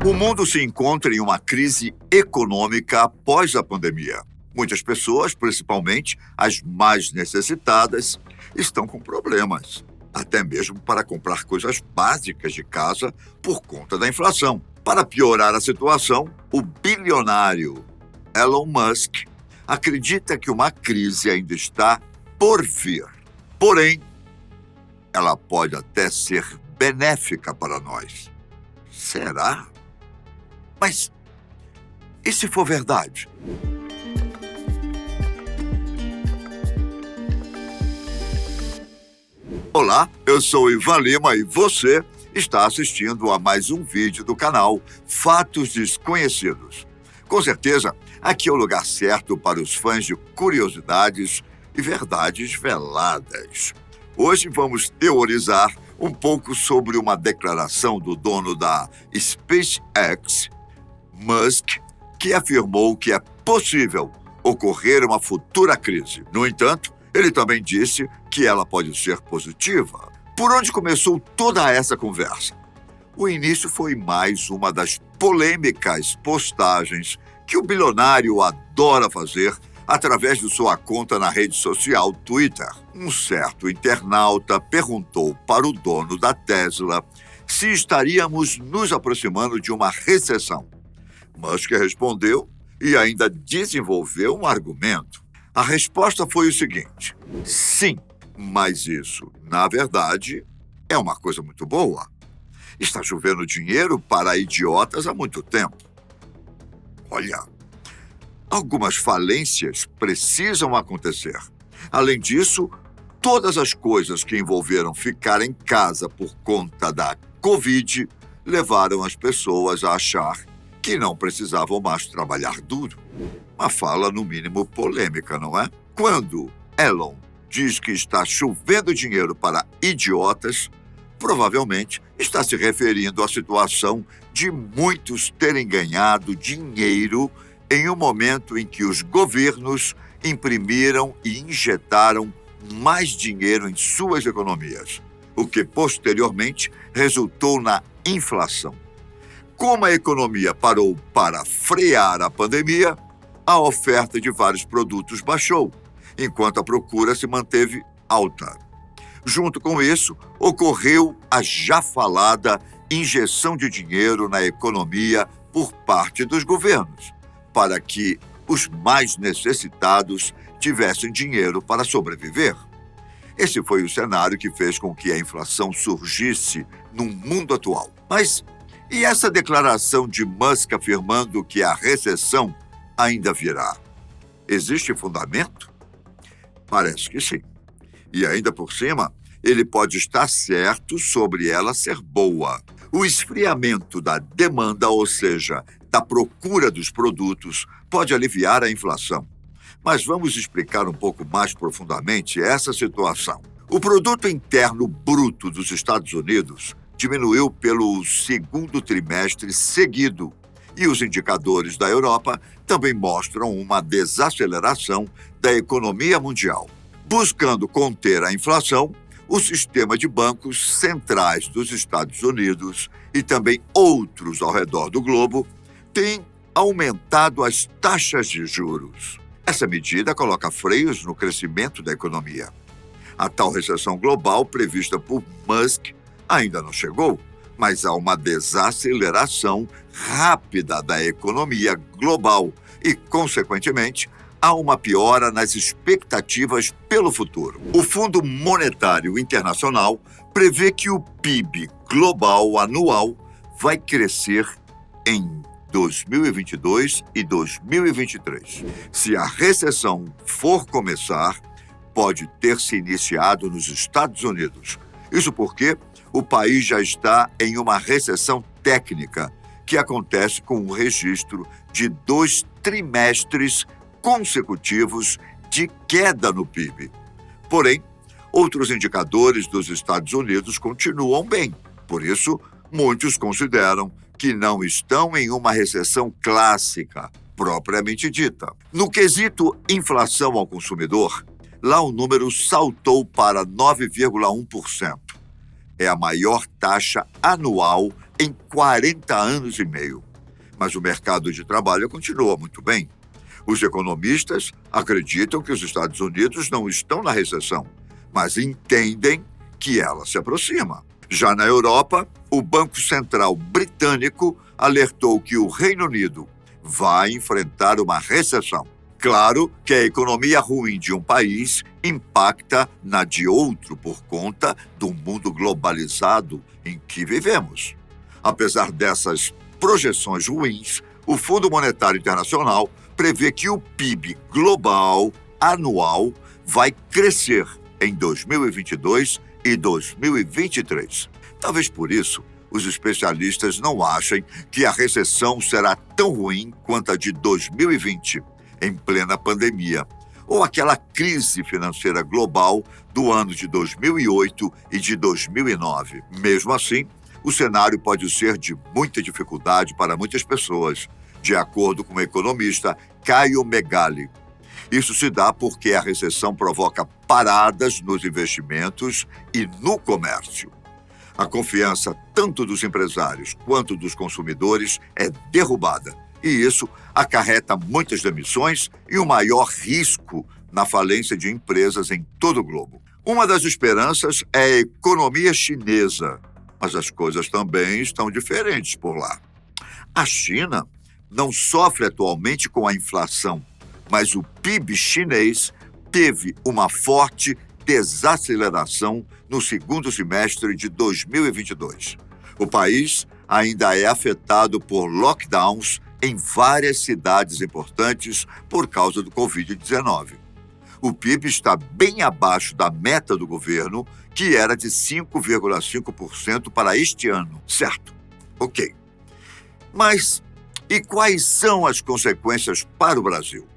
O mundo se encontra em uma crise econômica após a pandemia. Muitas pessoas, principalmente as mais necessitadas, estão com problemas, até mesmo para comprar coisas básicas de casa por conta da inflação. Para piorar a situação, o bilionário Elon Musk acredita que uma crise ainda está por vir. Porém, ela pode até ser benéfica para nós. Será? Mas e se for verdade? Olá, eu sou Ivan Lima e você está assistindo a mais um vídeo do canal Fatos Desconhecidos. Com certeza, aqui é o lugar certo para os fãs de curiosidades e verdades veladas. Hoje vamos teorizar um pouco sobre uma declaração do dono da SpaceX, Musk, que afirmou que é possível ocorrer uma futura crise. No entanto, ele também disse que ela pode ser positiva. Por onde começou toda essa conversa? O início foi mais uma das polêmicas postagens que o bilionário adora fazer através de sua conta na rede social Twitter. Um certo internauta perguntou para o dono da Tesla se estaríamos nos aproximando de uma recessão. Musk respondeu e ainda desenvolveu um argumento. A resposta foi o seguinte: sim, mas isso, na verdade, é uma coisa muito boa. Está chovendo dinheiro para idiotas há muito tempo. Olha, algumas falências precisam acontecer. Além disso, todas as coisas que envolveram ficar em casa por conta da Covid levaram as pessoas a achar que não precisavam mais trabalhar duro. Uma fala, no mínimo, polêmica, não é? Quando Elon diz que está chovendo dinheiro para idiotas, provavelmente está se referindo à situação de muitos terem ganhado dinheiro em um momento em que os governos imprimiram e injetaram mais dinheiro em suas economias, o que posteriormente resultou na inflação. Como a economia parou para frear a pandemia, a oferta de vários produtos baixou, enquanto a procura se manteve alta. Junto com isso, ocorreu a já falada injeção de dinheiro na economia por parte dos governos, para que os mais necessitados tivessem dinheiro para sobreviver. Esse foi o cenário que fez com que a inflação surgisse no mundo atual. Mas e essa declaração de Musk afirmando que a recessão ainda virá? Existe fundamento? Parece que sim. E ainda por cima, ele pode estar certo sobre ela ser boa. O esfriamento da demanda, ou seja, da procura dos produtos, pode aliviar a inflação. Mas vamos explicar um pouco mais profundamente essa situação. O produto interno bruto dos Estados Unidos diminuiu pelo segundo trimestre seguido e os indicadores da Europa também mostram uma desaceleração da economia mundial. Buscando conter a inflação, o sistema de bancos centrais dos Estados Unidos e também outros ao redor do globo tem aumentado as taxas de juros. Essa medida coloca freios no crescimento da economia. A tal recessão global prevista por Musk ainda não chegou, mas há uma desaceleração rápida da economia global e, consequentemente, há uma piora nas expectativas pelo futuro. O Fundo Monetário Internacional prevê que o PIB global anual vai crescer em 2022 e 2023. Se a recessão for começar, pode ter se iniciado nos Estados Unidos. Isso porque o país já está em uma recessão técnica, que acontece com o registro de 2 trimestres consecutivos de queda no PIB. Porém, outros indicadores dos Estados Unidos continuam bem. Por isso, muitos consideram que não estão em uma recessão clássica, propriamente dita. No quesito inflação ao consumidor, lá o número saltou para 9,1%. É a maior taxa anual em 40 anos e meio. Mas o mercado de trabalho continua muito bem. Os economistas acreditam que os Estados Unidos não estão na recessão, mas entendem que ela se aproxima. Já na Europa, o Banco Central Britânico alertou que o Reino Unido vai enfrentar uma recessão. Claro que a economia ruim de um país impacta na de outro por conta do mundo globalizado em que vivemos. Apesar dessas projeções ruins, o Fundo Monetário Internacional prevê que o PIB global anual vai crescer em 2022 e 2023. Talvez por isso, os especialistas não achem que a recessão será tão ruim quanto a de 2020, em plena pandemia, ou aquela crise financeira global do ano de 2008 e de 2009. Mesmo assim, o cenário pode ser de muita dificuldade para muitas pessoas, de acordo com o economista Caio Megali. Isso se dá porque a recessão provoca paradas nos investimentos e no comércio. A confiança tanto dos empresários quanto dos consumidores é derrubada, e isso acarreta muitas demissões e um maior risco na falência de empresas em todo o globo. Uma das esperanças é a economia chinesa, mas as coisas também estão diferentes por lá. A China não sofre atualmente com a inflação, mas o PIB chinês teve uma forte desaceleração no segundo semestre de 2022. O país ainda é afetado por lockdowns em várias cidades importantes por causa do Covid-19. O PIB está bem abaixo da meta do governo, que era de 5,5% para este ano, certo? Ok. Mas e quais são as consequências para o Brasil?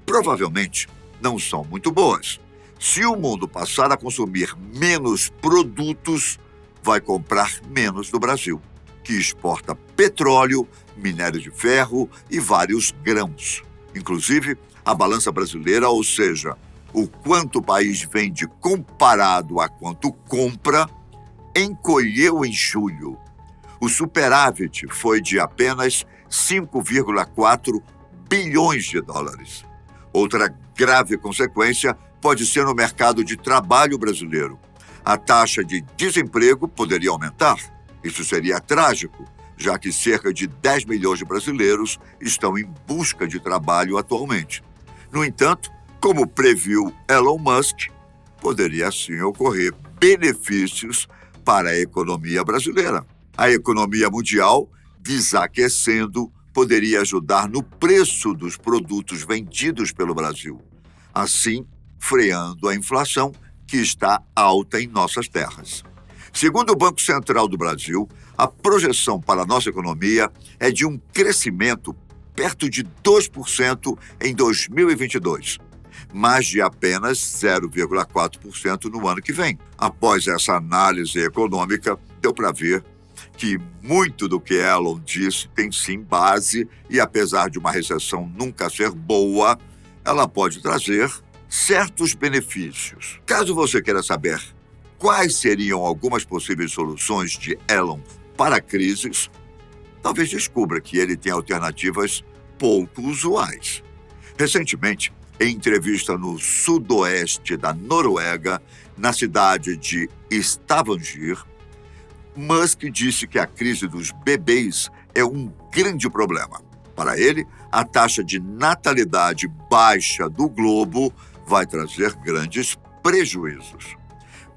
Provavelmente não são muito boas. Se o mundo passar a consumir menos produtos, vai comprar menos do Brasil, que exporta petróleo, minério de ferro e vários grãos. Inclusive, a balança brasileira, ou seja, o quanto o país vende comparado a quanto compra, encolheu em julho. O superávit foi de apenas 5,4 bilhões de dólares. Outra grave consequência pode ser no mercado de trabalho brasileiro. A taxa de desemprego poderia aumentar. Isso seria trágico, já que cerca de 10 milhões de brasileiros estão em busca de trabalho atualmente. No entanto, como previu Elon Musk, poderia assim ocorrer benefícios para a economia brasileira. A economia mundial, desaquecendo, poderia ajudar no preço dos produtos vendidos pelo Brasil, assim freando a inflação que está alta em nossas terras. Segundo o Banco Central do Brasil, a projeção para a nossa economia é de um crescimento perto de 2% em 2022, mas de apenas 0,4% no ano que vem. Após essa análise econômica, deu para ver que muito do que Elon disse tem sim base e, apesar de uma recessão nunca ser boa, ela pode trazer certos benefícios. Caso você queira saber quais seriam algumas possíveis soluções de Elon para crises, talvez descubra que ele tem alternativas pouco usuais. Recentemente, em entrevista no sudoeste da Noruega, na cidade de Stavanger, Musk disse que a crise dos bebês é um grande problema. Para ele, a taxa de natalidade baixa do globo vai trazer grandes prejuízos.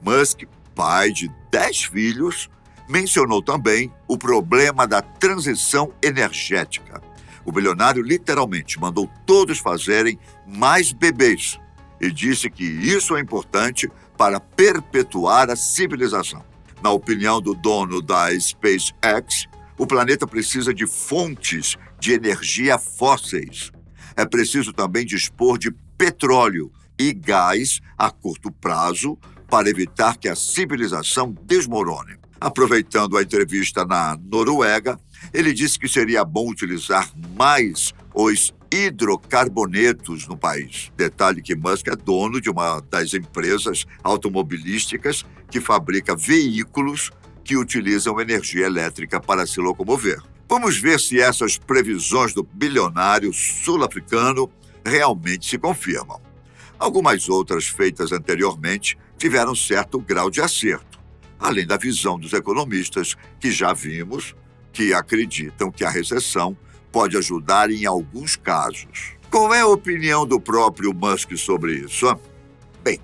Musk, pai de 10 filhos, mencionou também o problema da transição energética. O bilionário literalmente mandou todos fazerem mais bebês e disse que isso é importante para perpetuar a civilização. Na opinião do dono da SpaceX, o planeta precisa de fontes de energia fósseis. É preciso também dispor de petróleo e gás a curto prazo para evitar que a civilização desmorone. Aproveitando a entrevista na Noruega, ele disse que seria bom utilizar mais os hidrocarbonetos no país. Detalhe que Musk é dono de uma das empresas automobilísticas que fabrica veículos que utilizam energia elétrica para se locomover. Vamos ver se essas previsões do bilionário sul-africano realmente se confirmam. Algumas outras feitas anteriormente tiveram certo grau de acerto, além da visão dos economistas que já vimos, que acreditam que a recessão pode ajudar em alguns casos. Qual é a opinião do próprio Musk sobre isso? Bem,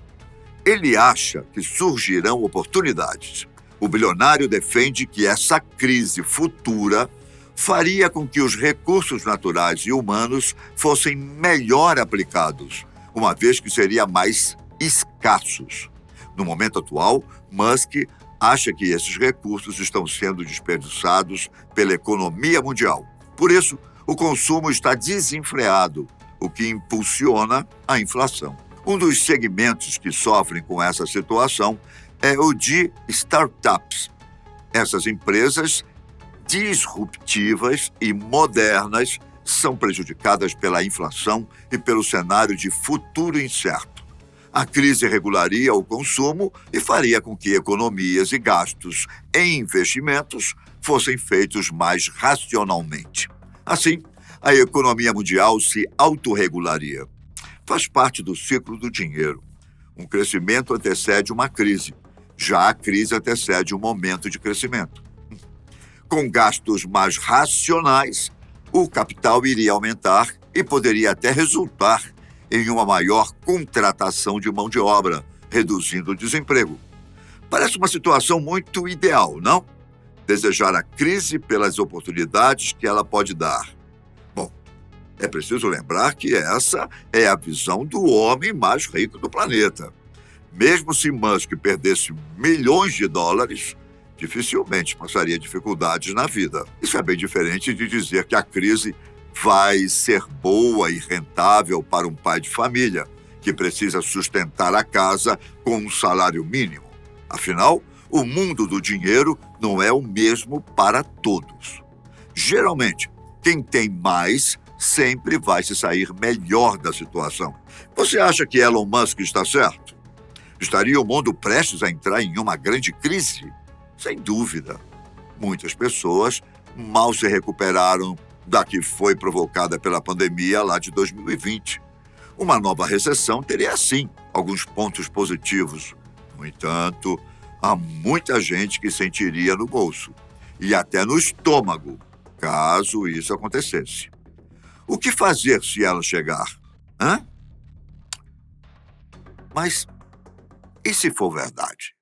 ele acha que surgirão oportunidades. O bilionário defende que essa crise futura faria com que os recursos naturais e humanos fossem melhor aplicados, uma vez que seriam mais escassos. No momento atual, Musk acha que esses recursos estão sendo desperdiçados pela economia mundial. Por isso, o consumo está desenfreado, o que impulsiona a inflação. Um dos segmentos que sofrem com essa situação é o de startups. Essas empresas disruptivas e modernas são prejudicadas pela inflação e pelo cenário de futuro incerto. A crise regularia o consumo e faria com que economias e gastos em investimentos fossem feitos mais racionalmente. Assim, a economia mundial se autorregularia. Faz parte do ciclo do dinheiro. Um crescimento antecede uma crise. Já a crise antecede um momento de crescimento. Com gastos mais racionais, o capital iria aumentar e poderia até resultar em uma maior contratação de mão de obra, reduzindo o desemprego. Parece uma situação muito ideal, não? Desejar a crise pelas oportunidades que ela pode dar. Bom, é preciso lembrar que essa é a visão do homem mais rico do planeta. Mesmo se Musk perdesse milhões de dólares, dificilmente passaria dificuldades na vida. Isso é bem diferente de dizer que a crise vai ser boa e rentável para um pai de família que precisa sustentar a casa com um salário mínimo. Afinal, o mundo do dinheiro não é o mesmo para todos. Geralmente, quem tem mais sempre vai se sair melhor da situação. Você acha que Elon Musk está certo? Estaria o mundo prestes a entrar em uma grande crise? Sem dúvida. Muitas pessoas mal se recuperaram da que foi provocada pela pandemia lá de 2020. Uma nova recessão teria, sim, alguns pontos positivos. No entanto, há muita gente que sentiria no bolso e até no estômago, caso isso acontecesse. O que fazer se ela chegar? Mas e se for verdade?